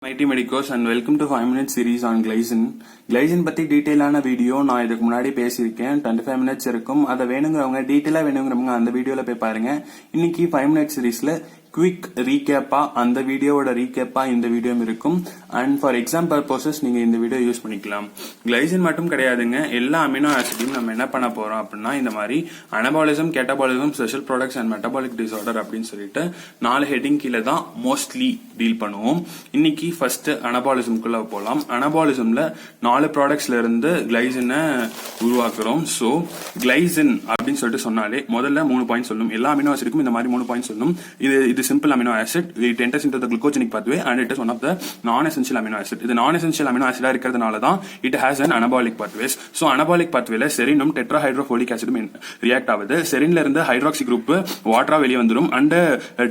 Mighty Medicos and welcome to 5-minute series on glycine. Glycine பத்தி டீடைலான video நான் இதுக்கு முன்னாடி பேசியிருக்கேன். 25 minutes இருக்கும். அதை வேணுங்கிறவங்க டீடைலா வேணுங்கிறவங்க அந்த வீடியோல போய் பாருங்க. இன்னைக்கு 5-minute சீரீஸ்ல குவிக் ரீகேப்பா அந்த வீடியோவோட ரீகேப்பா இந்த வீடியோ இருக்கும். அண்ட் ஃபார் எக்ஸாம் பர்பஸஸ் நீங்க இந்த வீடியோ யூஸ் பண்ணிக்கலாம். கிளைசின் மட்டும் கிடையாதுங்க, எல்லா அமினோ ஆசிடையும் நம்ம என்ன பண்ண போறோம் அப்படின்னா இந்த மாதிரி anabolism, catabolism, special products and metabolic disorder அப்படின்னு சொல்லிட்டு 4 ஹெட்டிங் கீழே தான் மோஸ்ட்லி டீல் பண்ணுவோம். இன்னைக்கு ஃபர்ஸ்ட் அனபாலிசம்குள்ள போலாம். அனபாலிசம்ல 4 ப்ராடக்ட்ஸ்ல இருந்து கிளைசினை உருவாக்குறோம். ஸோ கிளைசின் அப்படின்னு சொல்லிட்டு சொன்னாலே முதல்ல 3 பாயிண்ட் சொல்லணும். எல்லா அமினோ ஆசிடுக்கும் இந்த மாதிரி 3 பாயிண்ட் சொல்லணும். இது simple amino acid. It enters into the glucogenic pathway and it is one of the non-essential amino acid. இது non-essential amino acid இருக்கிறதுனால தான் it has an anabolic pathways. So anabolic pathwayல செரினும் டெட்ராஹைட்ரோஃபோலிக் ஆசிடும் ரியாக்ட் ஆகுது. செரின்ல இருந்து ஹைட்ராக்சி குரூப் வாட்டரா வெளியே வந்துடும் அண்ட்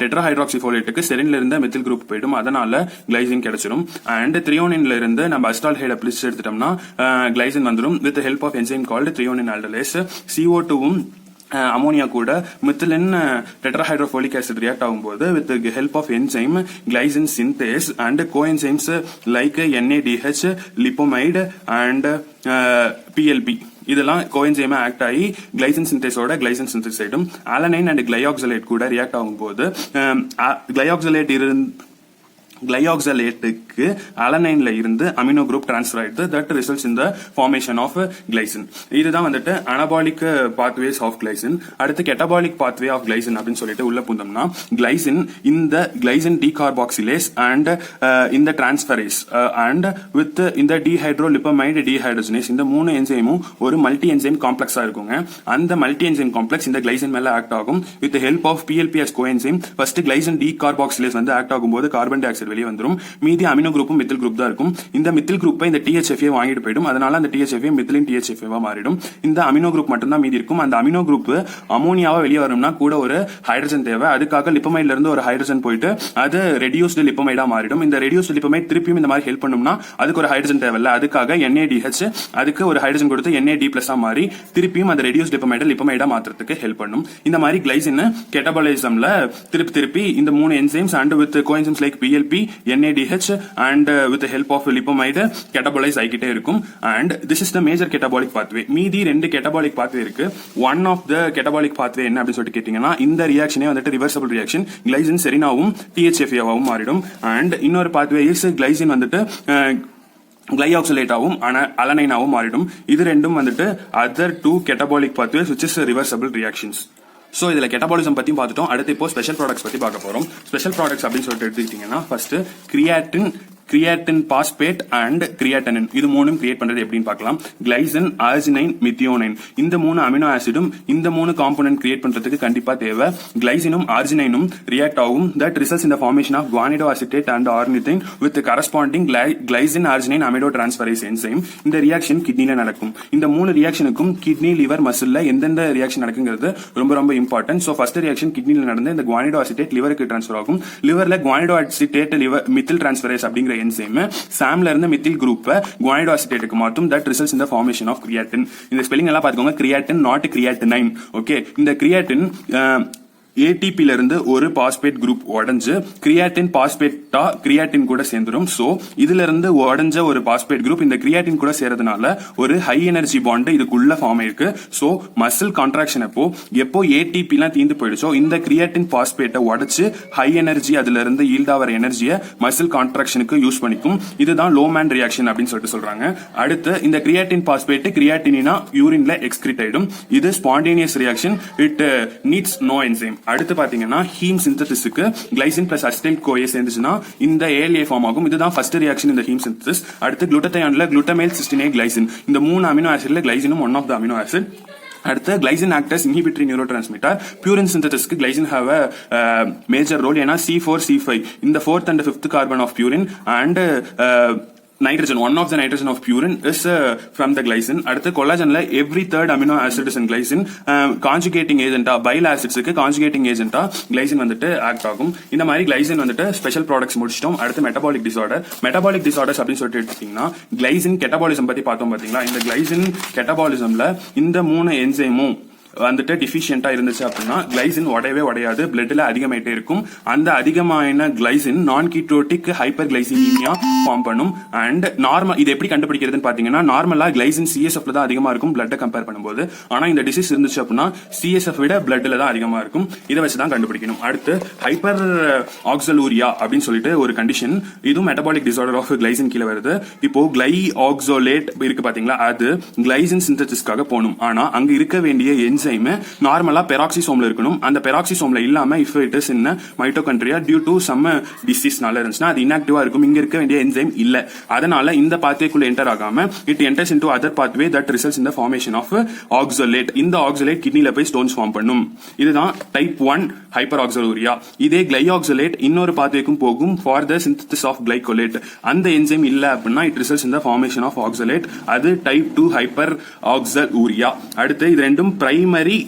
டெட்ராஹைட்ராக்சிஃபோலேட்டுக்கு செரின்ல இருந்து மெத்தில் குரூப் போயிடும். அதனால கிளைசின் கிடைச்சிடும். அண்ட் த்ரியோனின்ல இருந்து நம்ம அஸ்டால்ஹைட பிளிஸ் எடுத்துட்டோம்னா கிளைசின் வந்துடும் with help of enzyme called threonine aldolase. CO2வும் அமோனியா கூட மித்திலின் டெட்ராஹைட்ரோஃபோலிக் ஆசிட் ரியாக்ட் ஆகும்போது with help of enzyme glycine synthase and coenzymes like NADH, lipoamide and PLP இதெல்லாம் கோஎன்சைமா ஆக்ட் ஆகி கிளைசின் சிந்தேஸோட கிளைசின் சிந்தேஸ் ஆயிடும். அலனைன் அண்ட் கிளையாக்சலேட் கூட ரியாக்ட் ஆகும்போது கிளையாக்சலேட்டுக்கு அலனைன்ல இருந்து அமினோ குரூப் டிரான்ஸ்ஃபர் ஆயிடுது. That results in the formation of glycine. இதுதான் வந்துட்டு அனபாலிக் பாத்வேஸ் ஆஃப் கிளைசின். அடுத்து கெட்டபாலிக் பாத்வே ஆஃப் கிளைசின் அப்படின்னு சொல்லிட்டு உள்ள பூந்தோம்னா கிளைசின் இந்த கிளைசின் டீகார்பாக்சிலேஸ் அண்ட் இந்த டிரான்ஸ்பரேஸ் அண்ட் வித் இந்த டீஹைட்ரோலிப்பமைடு டீஹைட்ரோஜனேஸ் இந்த 3 என்சைமும் ஒரு மல்டி என்சைம் காம்ப்ளெக்ஸா இருக்குங்க. அந்த மல்டி என்சைம் காம்ப்ளெக்ஸ் இந்த கிளைசின் மேல ஆக்ட் ஆகும் with help of PLPS coenzyme. First glycine decarboxylase வந்து ஆக்ட் ஆகும்போது கார்பன் டை ஆக்சைடு வெளியே வந்துடும். மீதி அமினோ குரூப்பும் மித்தில் குரூப் தான் இருக்கும். இந்த மித்தில் குரூப்பை இந்த THFA வாங்கிட்டு போயிடும். அதனால அந்த THFA மித்திலின் THFA மாறிடும். இந்த அமினோ குரூப் மட்டும் தான் மீதி இருக்கும். அந்த அமினோ குரூப் அமோனியாவா வெளியே வரணும்னா கூட ஒரு ஹைட்ரஜன் தேவை. அதுக்காக லிப்பமைட்ல இருந்து ஒரு ஹைட்ரஜன் போயிட்டு அது ரெடியூஸ்டு லிப்பமைடா மாறிடும். இந்த ரெடியூஸ்டு லிப்பமைட் திருப்பியும் இந்த மாதிரி ஹெல்ப் பண்ணும்னா அதுக்கு ஒரு ஹைட்ரஜன் தேவையில்ல. அதுக்காக NADH அதுக்கு ஒரு ஹைட்ரஜன் கொடுத்து NAD+ மாறி திருப்பியும் அந்த ரெடியூஸ்டு லிப்பமைடா மாத்துறதுக்கு ஹெல்ப் பண்ணும். இந்த மாதிரி கிளைசின் கெட்டபாலிசம்ல திருப்பி இந்த 3 enzymes and with coenzymes like PLP, NADH and with the help of lipomide catabolize ஆகிட்டே இருக்கும். and this is the major catabolic pathway. மீதி 2 catabolic pathway இருக்கு. one of the catabolic pathway என்ன அப்படி சொல்லிட்டு கேட்டீங்கன்னா இந்த ரியாக்ஷனே வந்துட்டு ரிவர்சபிள் ரியாக்ஷன். கிளைசின் செரினாவும் THFA-வாவும் மாறிடும். and இன்னொரு pathway is கிளைசின் வந்துட்டு கிளையாக்சலேட்டாவும் அலனைனாவும் மாறிடும். இது ரெண்டும் வந்துட்டு other 2 catabolic pathways which is reversible reactions. So இதுல கெட்டபாலிசம் பத்தி பார்த்துட்டோம். அடுத்து இப்போ ஸ்பெஷல் ப்ராடக்ட்ஸ் பத்தி பார்க்க போறோம். ஸ்பெஷல் ப்ராடக்ட்ஸ் அப்படின்னு சொல்லிட்டு எடுத்துக்கிட்டீங்கன்னா ஃபர்ஸ்ட் கிரியாட்டின் பாஸ்பேட் அண்ட் கிரியாட்டனின் இது 3 கிரியேட் பண்றது எப்படின்னு பார்க்கலாம். கிளைசின், அர்ஜினைன், மித்தியோனைன் இந்த 3 அமினோ ஆசிடும் இந்த 3 காம்போனன்ட் கிரியேட் பண்றதுக்கு கண்டிப்பா தேவை. கிளைசினும் அர்ஜினைனும் ரியாக்ட் ஆகும். That results in the formation of guanido acetate and ornithine with corresponding glycine arginine amido transferase enzyme. இந்த ரியாக்ஷன் கிட்னில நடக்கும். இந்த 3 ரியாக்ஷனுக்கும் கிட்னி, லிவர், மசில்ல எந்தெந்த ரியாக்ஷன் நடக்குங்கிறது ரொம்ப இம்பார்ட்டன்ட். சோ ஃபர்ஸ்ட் ரியாக்ஷன் கிட்னில நடந்து இந்த குவானிடோ அசிட்டேட் லிவருக்கு டிரான்ஸ்ஃபர் ஆகும். லிவர்ல குவானிடோ அசிட்டேட் மித்தில் டிரான்ஸ்பரேஸ் அப்படிங்கிற என்சைம் சாம்ல இருந்து மித்தில் குரூப்பை குவானிடோ அசிட்டேட்டுக்கு மாற்றும். That results in the formation of creatine. இந்த ஸ்பெல்லிங் எல்லாம் பாத்துக்கோங்க. Creatine not creatinine. ஓகே, இந்த கிரியாட்டின் ATP ல இருந்து ஒரு பாஸ்பேட் குரூப் உடைஞ்சு கிரியாட்டின் பாஸ்பேட்டா கிரியாட்டின் கூட சேர்ந்துடும். சோ இதுல இருந்து உடைஞ்ச ஒரு பாஸ்பேட் குரூப் இந்த கிரியாட்டின் கூட சேர்றதுனால ஒரு ஹை எனர்ஜி பாண்ட் இதுக்குள்ள ஃபார்ம் ஆயிருக்கு. சோ மசில் கான்ட்ராக்ஷன் எப்போ ATP எல்லாம் தீந்து போயிடுச்சோ இந்த கிரியாட்டின் பாஸ்பேட்டை உடைச்சு ஹை எனர்ஜி அதுல இருந்து ஈல்ட் ஆகிற எனர்ஜியை மசில் கான்ட்ராக்ஷனுக்கு யூஸ் பண்ணிக்கும். இதுதான் லோ மேன் ரியாக்ஷன் அப்படின்னு சொல்லிட்டு சொல்றாங்க. அடுத்து இந்த கிரியாட்டின் பாஸ்பேட் கிரியாட்டினா யூரின்ல எக்ஸ்கிரீட் ஆயிடும். இது spontaneous reaction. It needs no enzyme. அடுத்து பாத்தீங்கன்னா ஹீம் சிந்தசிஸ்க்கு கிளைசின் பிளஸ் அசிடைல் கோஏ சேர்ந்துச்சுன்னா இந்த ALA ஃபார்ம் ஆகும். இதுதான் ஃபர்ஸ்ட் ரியாக்ஷன் இந்த ஹீம் சிந்தசிஸ். அடுத்து குளுட்டதையான்ல குளுட்டமைல் சிஸ்டினேட் கிளைசின் இந்த 3 அமினோ ஆசிட்ல கிளைசினும் one of the amino acid. அடுத்து glycine acts as inhibitory neurotransmitter. Purine சிந்தசிஸ்க்கு glycine have a major role. ஏன்னா C4, C5 இந்த 4th and 5th carbon of purine and nitrogen, one of the nitrogen of purine is from the glycine. அடுத்து கொலாஜன்ல every third amino acid is in glycine. Conjugating ஏஜென்ட்டா bile ஆசிட்ஸ்க்கு conjugating ஏஜென்ட்டா glycine வந்துட்டு act ஆகும். இந்த மாதிரி கிளைசின் வந்துட்டு ஸ்பெஷல் ப்ராடக்ட்ஸ் முடிச்சிட்டோம். அடுத்து மெட்டபாலிக் டிசார்டர்ஸ் அப்படின்னு சொல்லிட்டு எடுத்தீங்கன்னா கிளைசின் கெட்டபாலிசம் பத்தி பார்த்தோம் பாத்தீங்களா. இந்த கிளைசின் கெட்டபாலிசம்ல இந்த 3 என்சைமும் வந்துட்டு டிஃபிஷியண்டா இருந்துச்சு அப்படின்னா கிளைசின் உடையவே உடையாது, பிளட்ல அதிகமாயிட்டே இருக்கும். அந்த அதிகமான கிளைசின் நான் கீட்டோட்டிக் ஹைப்பர் கிளைசிமீமியா ஃபார்ம் பண்ணும். அண்ட் நார்மல் இது எப்படி கண்டுபிடிக்கிறதுன்னு பாத்தீங்கன்னா, நார்மலா கிளைசின் சிஎஸ்எஃப்ல தான் அதிகமா இருக்கும் பிளட் கம்பேர் பண்ணும்போது. ஆனா இந்த டிசீஸ் இருந்துச்சு அப்படின்னா சிஎஸ்எஃப் விட பிளட்ல தான் அதிகமா இருக்கும். இதை வச்சு தான் கண்டுபிடிக்கணும். அடுத்து ஹைப்பர் ஆக்சலூரியா அப்படின்னு சொல்லிட்டு ஒரு கண்டிஷன், இதுவும் மெட்டபாலிக் டிசார்டர் ஆஃப் கிளைசின் கீழே வருது. இப்போ கிளை ஆக்சோலேட் இருக்கு பாத்தீங்களா, அது கிளைசின் சிந்தசிஸ்க்காக போகணும். ஆனா அங்க இருக்க வேண்டிய என்சைம் நார்மலா பெராக்சிசோம்ல இருக்கணும். அந்த பெராக்சிசோம்ல இல்லாம if it is in mitochondria due to some டிசீஸ்னால இருந்துச்சுன்னா அது இன்ஆக்டிவா இருக்கும். இங்க இருக்க வேண்டிய என்சைம் இல்ல, அதனால இந்த பாத்வேக்குள்ள என்டர் ஆகாம it enters into other pathway that results in the formation of oxalate. இந்த ஆக்சோலேட் கிட்னில போய் ஸ்டோன்ஸ் ஃபார்ம் பண்ணும். இதுதான் டைப் 1 ஹைப்பர் ஆக்சலூரியா. இதே கிளைஆக்சோலேட் இன்னொரு பாத்வேக்கும் போகும் for the synthesis of glycolate. அந்த என்சைம் இல்ல அப்படின்னா it results in the formation of oxalate. அது டைப் 2 ஹைப்பர் ஆக்சலூரியா. அடுத்து இது ரெண்டும் பிரைமரி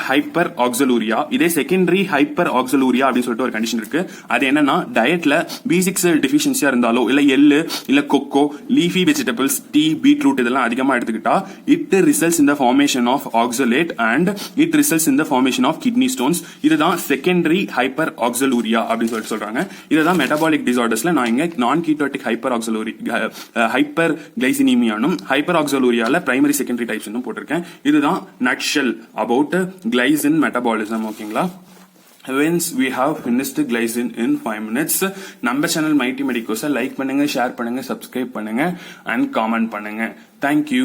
ஹைப்பர் ஆக்சலூரியா. இதே செகண்டரி ஹைப்பர் ஆக்சலூரியா அப்படின்னு சொல்லிட்டு ஒரு கண்டிஷன் இருக்கு. அது என்னன்னா, டயட்ல B6 டிஃபிஷியன்சியா இருந்தாலோ இல்ல எள்ளு இல்ல cocoa leafy vegetables tea beetroot இதெல்லாம் அதிகமா எடுத்துக்கிட்டா it results in the formation of oxalate and it results in the formation of kidney stones. இதுதான் செகண்டரி ஹைப்பர் ஆக்சலூரியா அப்படின்னு சொல்லிட்டு சொல்றாங்க. இதுதான் மெட்டபாலிக் டிசார்டர்ஸ்ல நான் இங்க நான் கீட்டோட்டிக் ஹைப்பர் ஆக்சலூரி ஹைப்பர் கிளைசினீமியானும் ஹைப்பர் ஆக்சலூரியால பிரைமரி செகண்டரி டைப்ஸ் போட்டிருக்கேன். இதுதான் நட்ஷெல் அபவுட் glycine metabolism. ஓகேங்களா? Once we have finished glycine in 5 minutes, நம்ம சேனல் மைட்டி மெடிக்கோஸை லைக் பண்ணுங்க, ஷேர் பண்ணுங்க, சப்ஸ்கிரைப் பண்ணுங்க அண்ட் காமெண்ட் பண்ணுங்க. தேங்க்யூ.